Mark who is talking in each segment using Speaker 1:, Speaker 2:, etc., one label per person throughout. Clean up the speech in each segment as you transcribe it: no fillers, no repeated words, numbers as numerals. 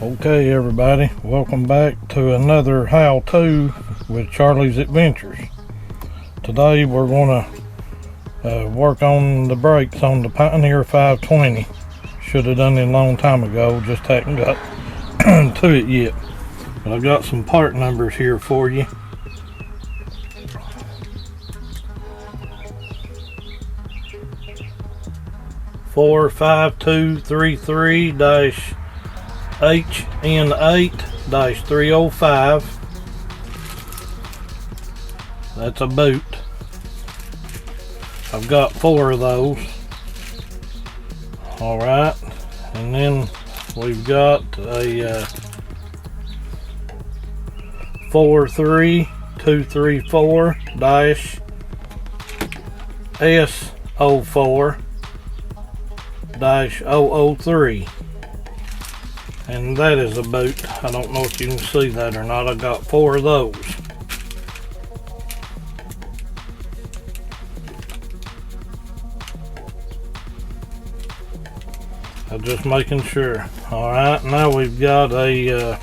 Speaker 1: Okay everybody, welcome back to another how-to with Charlie's Adventures. Today we're going to work on the brakes on the Pioneer 520. Should have done it a long time ago, just hadn't got to it yet. But I've got some part numbers here for you. Four 5233 HN8-305. That's a boot. I've got 4 of those. Alright, and then we've got a 43224-S04-003, and that is a boot. I don't know if you can see that or not. I got 4 of those. I'm just making sure. Alright, now we've got a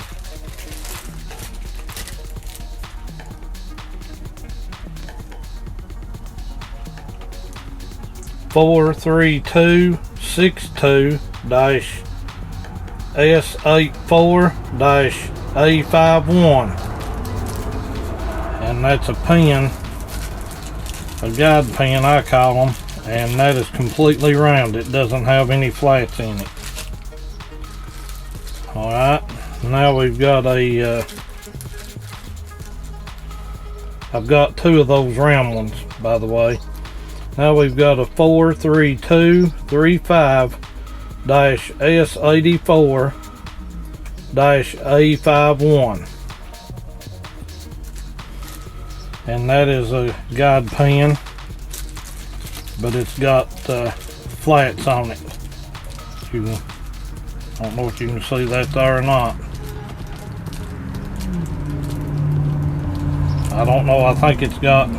Speaker 1: 432-62-S84-A51, and that's a pin, a guide pin I call them, and that is completely round. It doesn't have any flats in it. Alright, now we've got a I've got 2 of those round ones, by the way. Now we've got a 432-35-S84-A51, and that is a guide pin, but it's got flats on it. I don't know if you can see that there or not. I don't know, I think it's got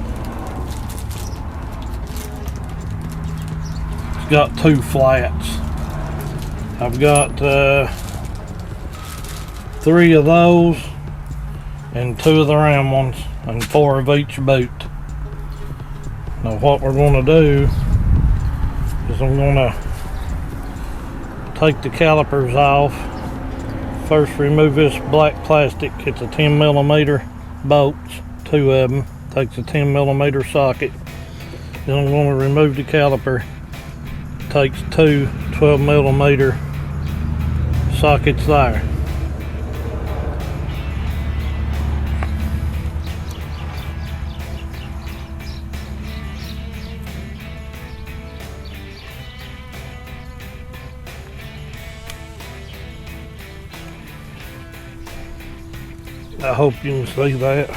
Speaker 1: 2 flats. I've got 3 of those and 2 of the round ones and 4 of each boot. Now what we're going to do is I'm going to take the calipers off. First remove this black plastic. It's a 10mm bolts, 2 of them. Takes a 10mm socket. Then I'm going to remove the caliper. Takes 2 12mm sockets there. I hope you can see that.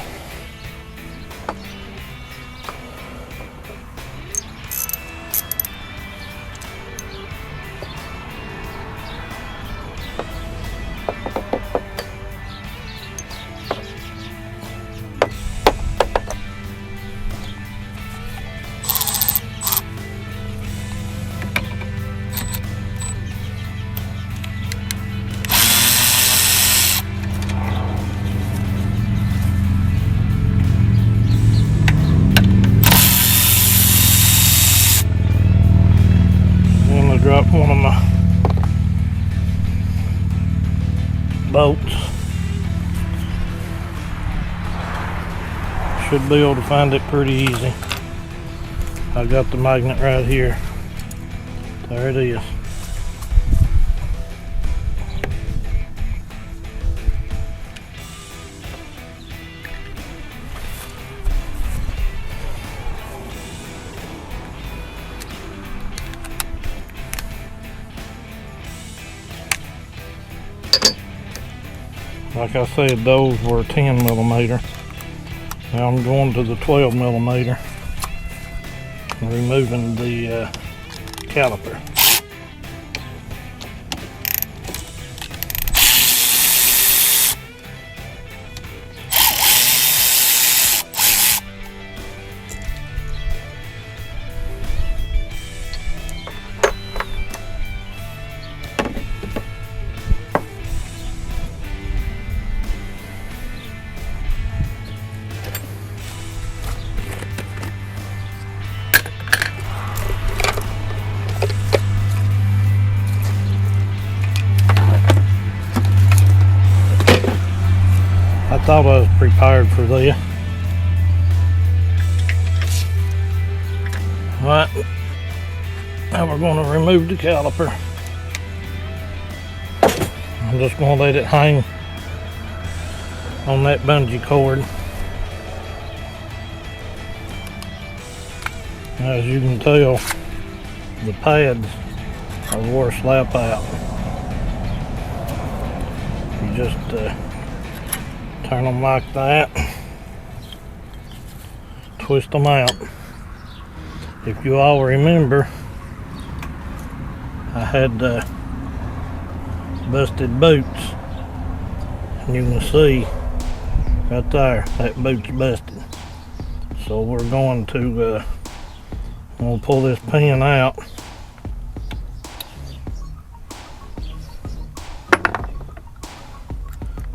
Speaker 1: Drop one of my bolts. Should be able to find it pretty easy. I got the magnet right here. There it is. Like I said, those were 10mm. Now I'm going to the 12mm and removing the caliper. thought I was prepared for this. Alright, now we're going to remove the caliper. I'm just going to let it hang on that bungee cord. As you can tell, the pads are wore slap out. You just turn them like that, twist them out. If you all remember, I had busted boots, and you can see right there that boot's busted. So we're going to we'll pull this pin out.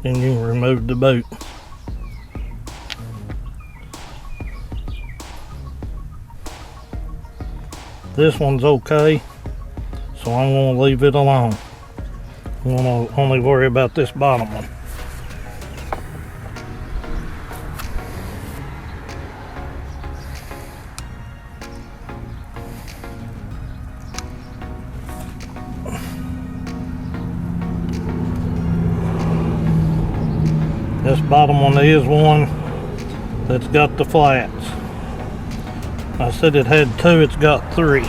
Speaker 1: Then you can remove the boot. This one's okay, so I'm going to leave it alone. I'm going to only worry about this bottom one. This bottom one is one that's got the flats. I said it had two, it's got three.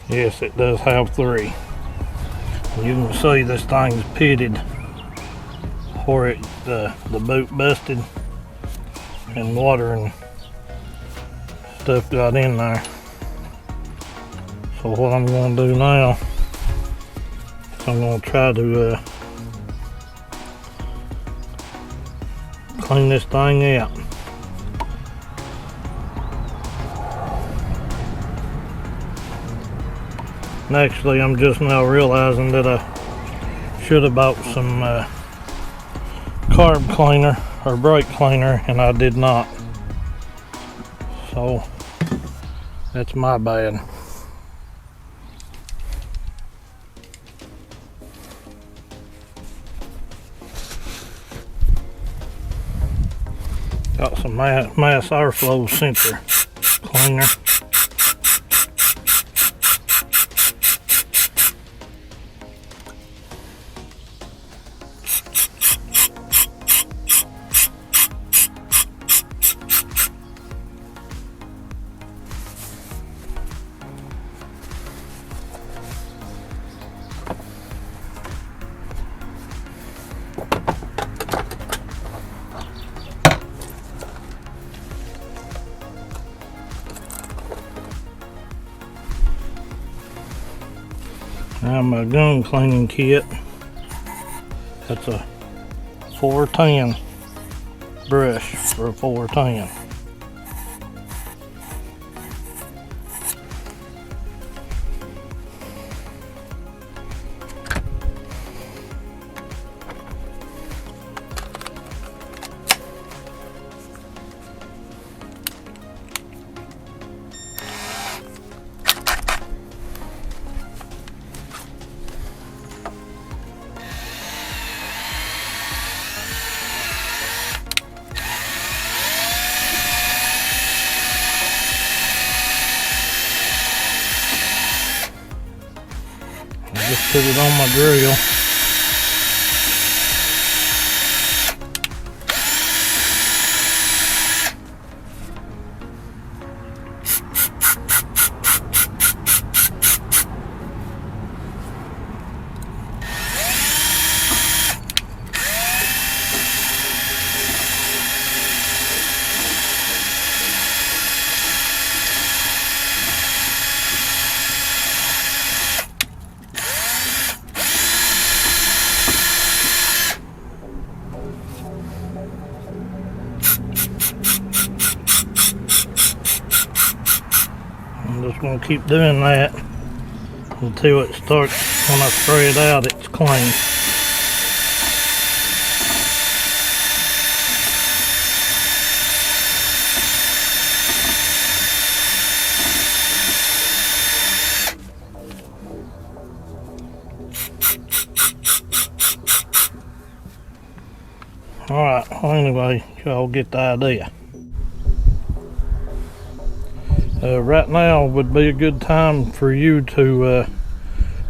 Speaker 1: Yes, it does have three. You can see this thing's pitted where the boot busted and water and stuff got in there. So what I'm going to do now is I'm going to try to clean this thing out. And actually, I'm just now realizing that I should have bought some carb cleaner or brake cleaner, and I did not. So that's my bad. Got some mass airflow sensor cleaner. Now my gun cleaning kit, that's a 410 brush for a 410. Just put it on my grill. just gonna keep doing that until it starts, when I spray it out, it's clean. Alright, well anyway, y'all get the idea. Right now would be a good time for you to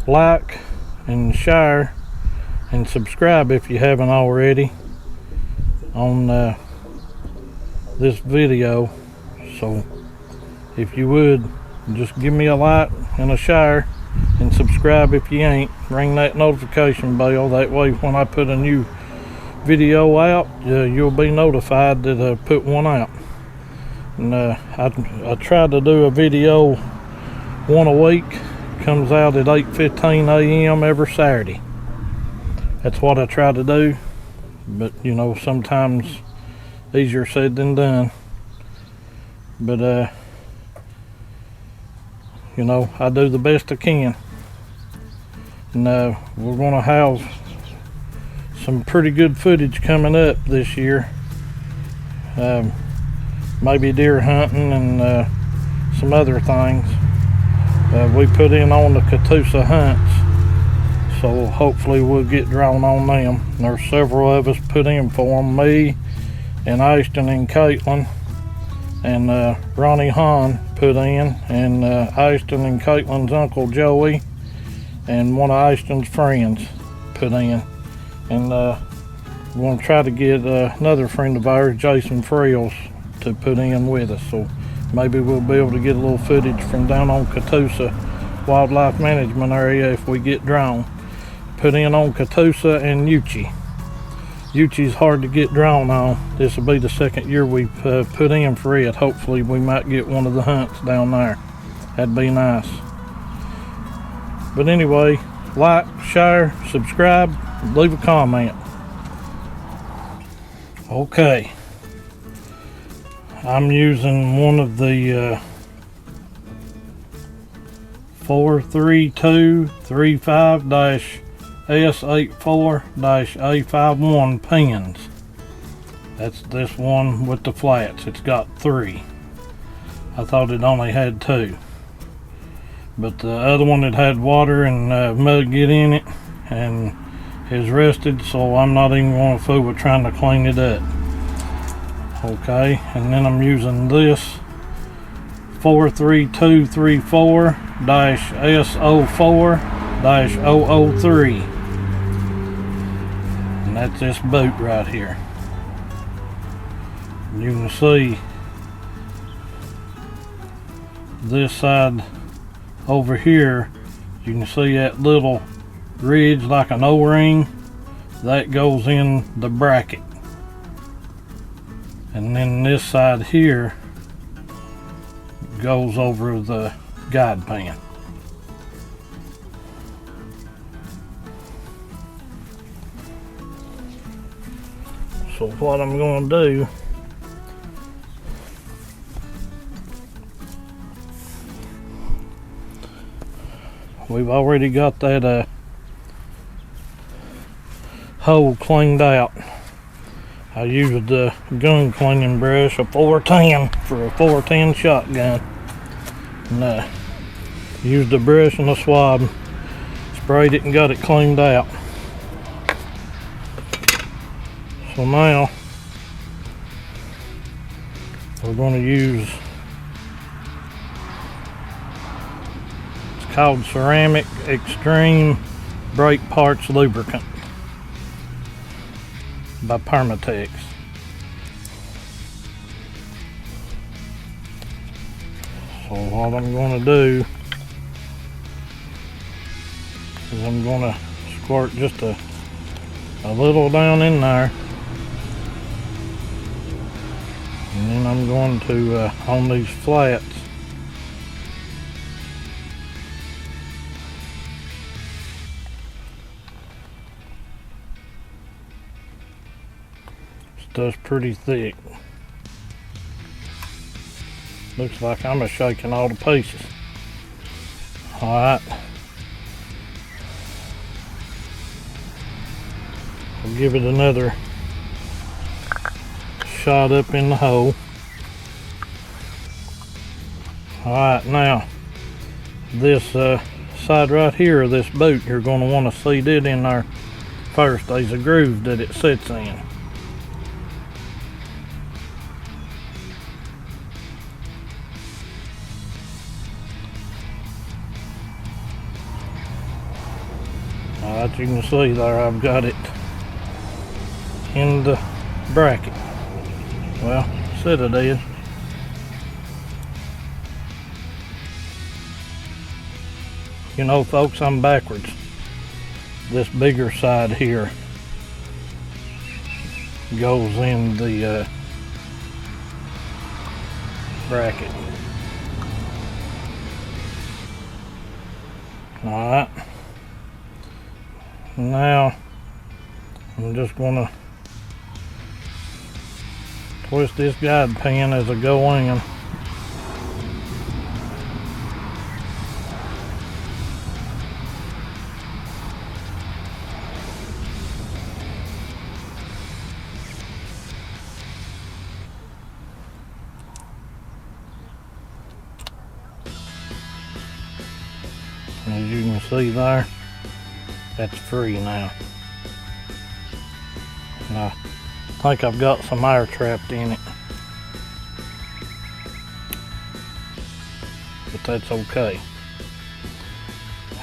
Speaker 1: like and share and subscribe if you haven't already on this video. So if you would, just give me a like and a share and subscribe if you ain't. Ring that notification bell, that way when I put a new video out, you'll be notified that I put one out. And I try to do a video one a week. Comes out at 8:15 a.m. every Saturday. That's what I try to do, but you know, sometimes easier said than done. But you know, I do the best I can. And we're gonna have some pretty good footage coming up this year. Maybe deer hunting and some other things. We put in on the Catoosa hunts, so hopefully we'll get drawn on them. There's several of us put in for them, me and Ashton and Caitlin, and Ronnie Hahn put in, and Ashton and Caitlin's uncle Joey and one of Ashton's friends put in. And we're going to try to get another friend of ours, Jason Frills, to put in with us. So maybe we'll be able to get a little footage from down on Catoosa Wildlife Management area if we get drawn. Put in on Catoosa and Uchee. Uchee's hard to get drawn on. This will be the second year we've put in for it. Hopefully we might get one of the hunts down there. That'd be nice. But anyway, like, share, subscribe, leave a comment. Okay, I'm using one of the 43235-S84-A51 pins. That's this one with the flats. It's got 3. I thought it only had 2, but the other one, it had water and mud get in it and is rusted, so I'm not even going to fool with trying to clean it up. Okay, and then I'm using this 43234-S04-003, and that's this boot right here. You can see this side over here, you can see that little ridge like an O-ring that goes in the bracket, and then this side here goes over the guide pan. So what I'm going to do, we've already got that hole cleaned out. I used a gun cleaning brush, a 410 for a 410 shotgun, and used a brush and a swab, sprayed it and got it cleaned out. So now we're going to use, it's called Ceramic Extreme Brake Parts Lubricant by Permatex. So what I'm going to do is I'm going to squirt just a little down in there, and then I'm going to on these flats, stuff's pretty thick. Looks like I'm shaking all the pieces. Alright. We'll give it another shot up in the hole. Alright, now this side right here of this boot, you're going to want to seat it in there first. There's a groove that it sits in. Alright, you can see there I've got it in the bracket. Well, said I did. You know, folks, I'm backwards. This bigger side here goes in the bracket. Alright. Now, I'm just going to twist this guide pin as I go in. As you can see there, that's free now. And I think I've got some air trapped in it, but that's okay.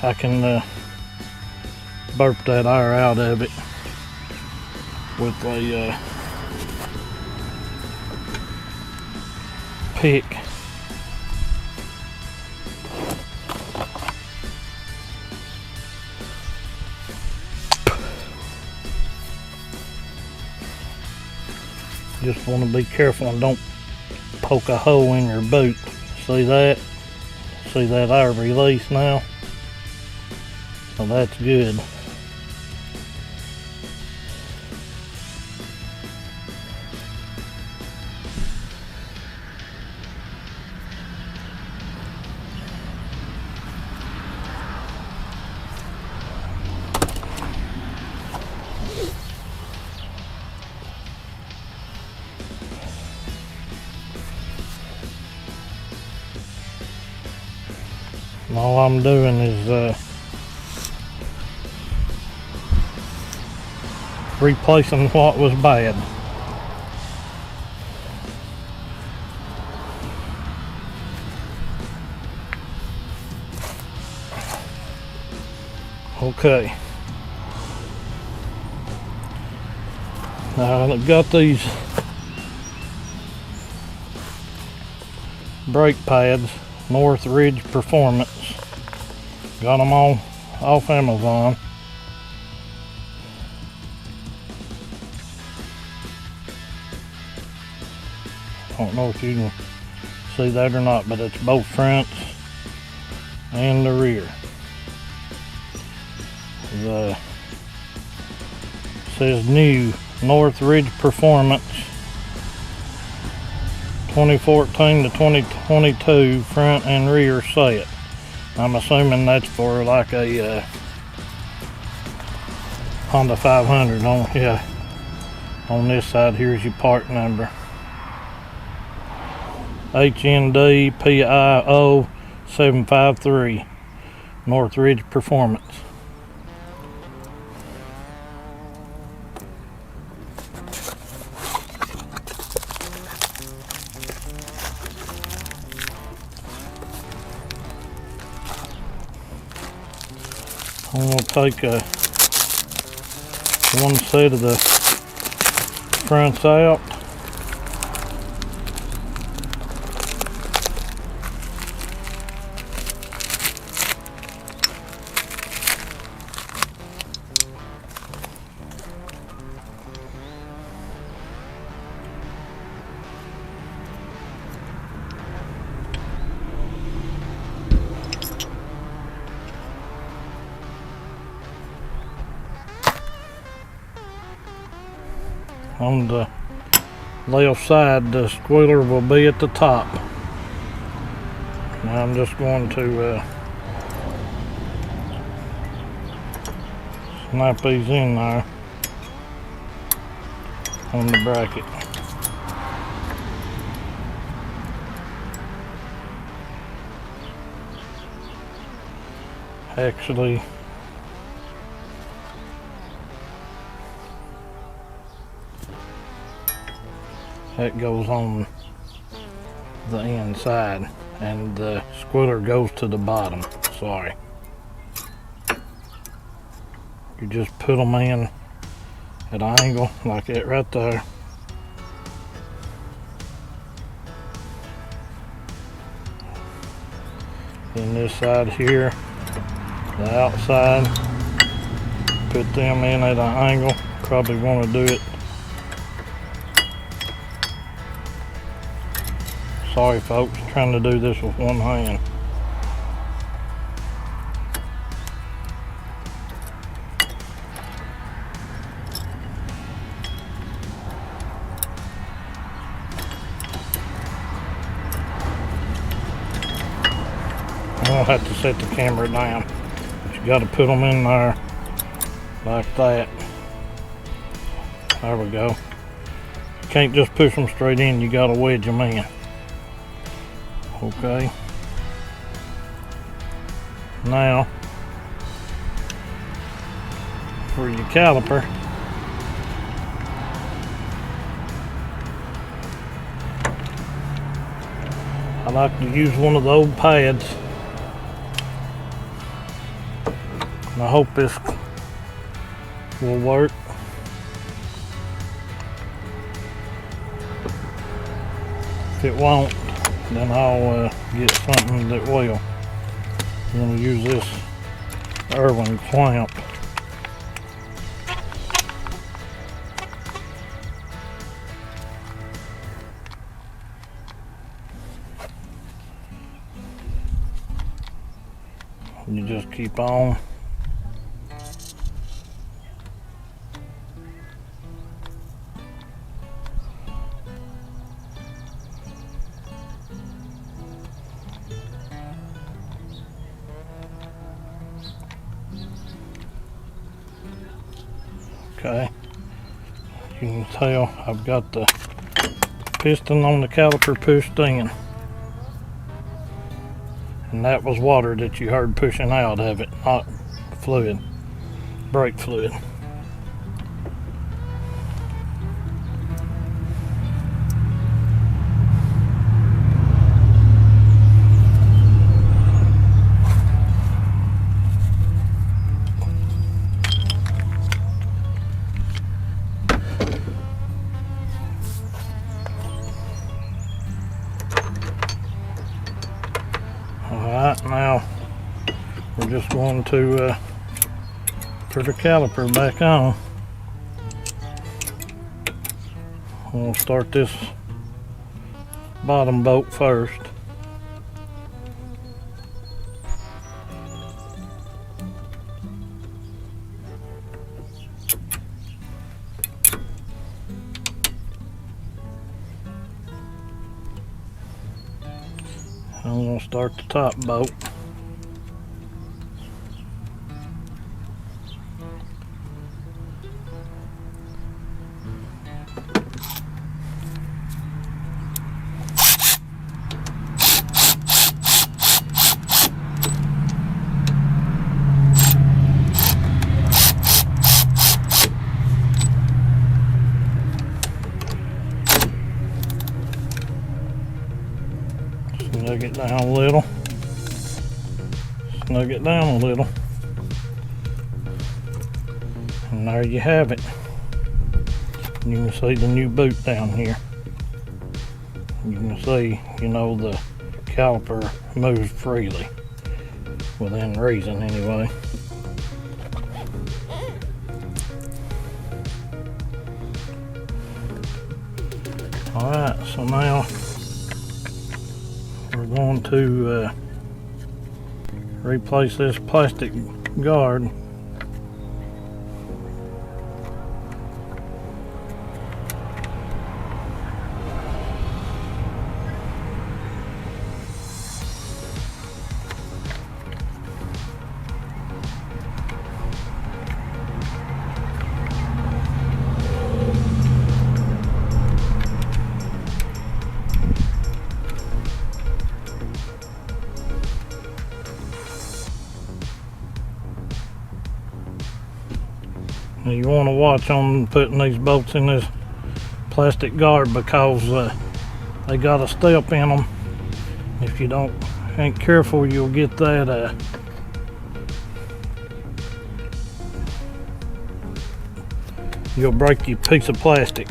Speaker 1: I can burp that air out of it with a pick. Just want to be careful and don't poke a hole in your boot. See that? See that air release now? So that's good. And all I'm doing is replacing what was bad. Okay. Now I've got these brake pads, North Ridge Performance. Got them all off Amazon. I don't know if you can see that or not, but it's both fronts and the rear. The says new North Ridge Performance 2014 to 2022 front and rear set. I'm assuming that's for like a Honda 500 on, yeah. On this side, here's your part number. HND PIO 753, North Ridge Performance. I'm going to take one set of the fronts out. On the left side, the squealer will be at the top. Now I'm just going to snap these in there on the bracket. Actually, that goes on the inside and the squiller goes to the bottom. Sorry. You just put them in at an angle like that right there. Then this side here, the outside, put them in at an angle. Probably want to do it. Sorry folks, trying to do this with one hand. I don't have to set the camera down. You got to put them in there like that. There we go. You can't just push them straight in, you got to wedge them in. Okay. Now, for your caliper, I like to use one of the old pads. And I hope this will work. If it won't, then I'll get something that will. I'm going to use this Irwin clamp. You just keep on. Okay, you can tell I've got the piston on the caliper pushed in, and that was water that you heard pushing out of it, not fluid, brake fluid. Alright, now we're just going to put the caliper back on. We'll start this bottom bolt first. I'm going to start the top bolt. Snug it down a little. Snug it down a little. And there you have it. You can see the new boot down here. You can see, you know, the caliper moves freely. Within reason, anyway. Alright, so now we're going to replace this plastic guard. you want to watch on putting these bolts in this plastic guard, because they got a step in them. If you ain't careful, you'll get that you'll break your piece of plastic.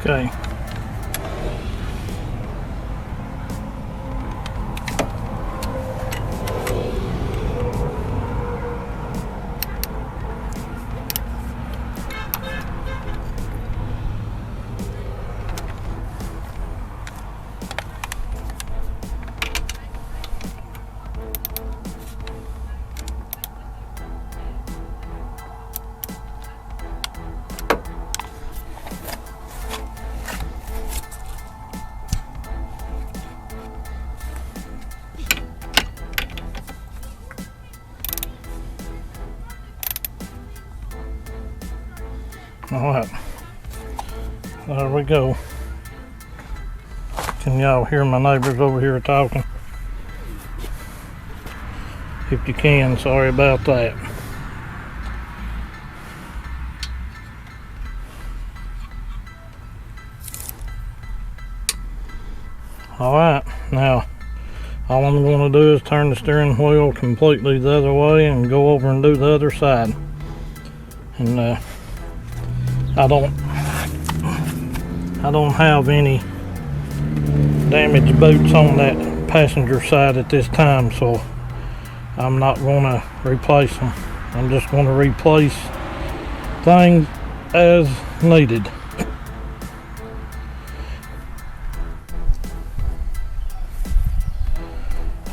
Speaker 1: Okay. All right, there we go. Can y'all hear my neighbors over here talking? If you can, sorry about that. All right, now all I'm going to do is turn the steering wheel completely the other way and go over and do the other side. And I don't have any damaged boots on that passenger side at this time, so I'm not going to replace them. I'm just going to replace things as needed.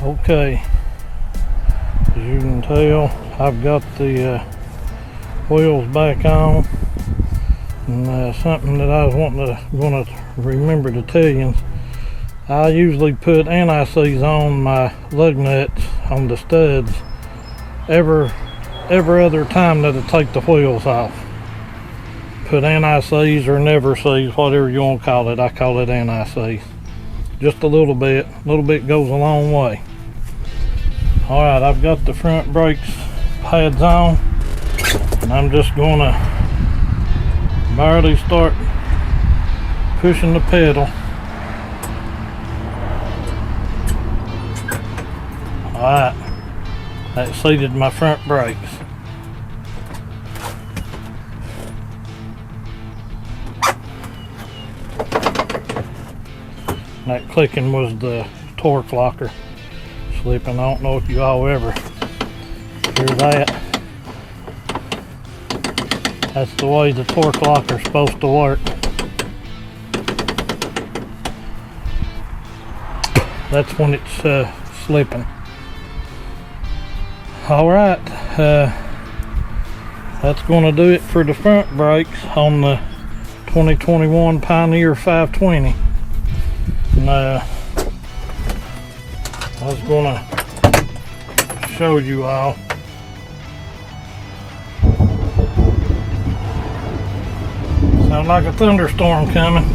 Speaker 1: Okay, as you can tell, I've got the wheels back on. And something that I was going to remember to tell you, I usually put anti-seize on my lug nuts on the studs every other time that I take the wheels off. Put anti-seize or never seize, whatever you want to call it. I call it anti-seize. Just a little bit. A little bit goes a long way. Alright, I've got the front brakes pads on, and I'm just going to barely start pushing the pedal. Alright, that seated my front brakes. That clicking was the torque locker slipping. I don't know if you all ever hear that. That's the way the torque locker is supposed to work. That's when it's slipping. Alright, that's going to do it for the front brakes on the 2021 Pioneer 520. And I was going to show you all. Sounds like a thunderstorm coming.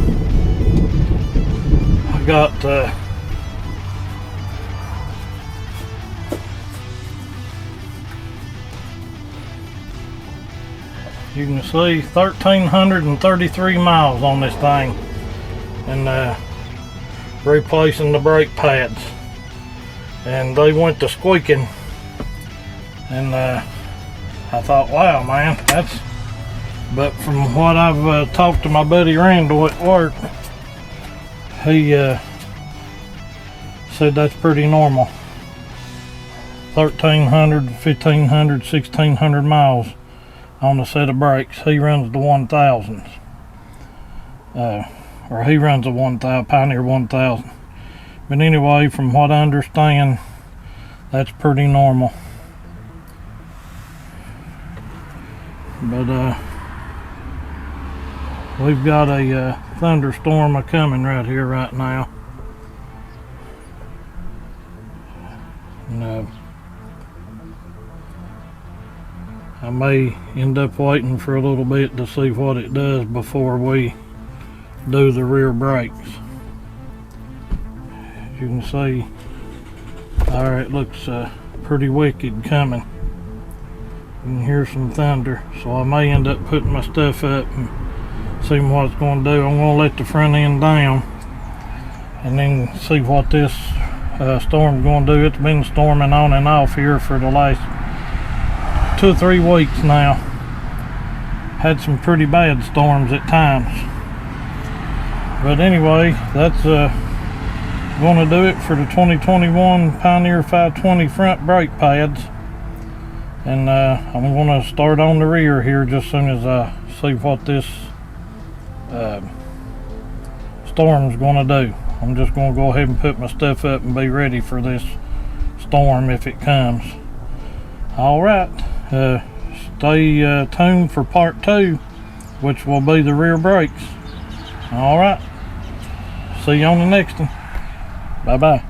Speaker 1: I got you can see 1,333 miles on this thing, and replacing the brake pads, and they went to squeaking, and I thought, wow, man, that's. But from what I've talked to my buddy Randall at work, he said that's pretty normal. 1,300, 1,500, 1,600 miles on a set of brakes. He runs the 1000s. or he runs a 1000 Pioneer 1000. But anyway, from what I understand, that's pretty normal. But we've got a thunderstorm a-coming right here right now. And I may end up waiting for a little bit to see what it does before we do the rear brakes. As you can see, alright, it looks pretty wicked coming. You can hear some thunder, so I may end up putting my stuff up and seeing what it's going to do. I'm going to let the front end down and then see what this storm's going to do. It's been storming on and off here for the last 2 or 3 weeks now. Had some pretty bad storms at times. But anyway, that's going to do it for the 2021 Pioneer 520 front brake pads. And I'm going to start on the rear here just as soon as I see what this storm's going to do. I'm just going to go ahead and put my stuff up and be ready for this storm if it comes. Alright, stay tuned for part 2, which will be the rear brakes. Alright, see you on the next one. Bye bye.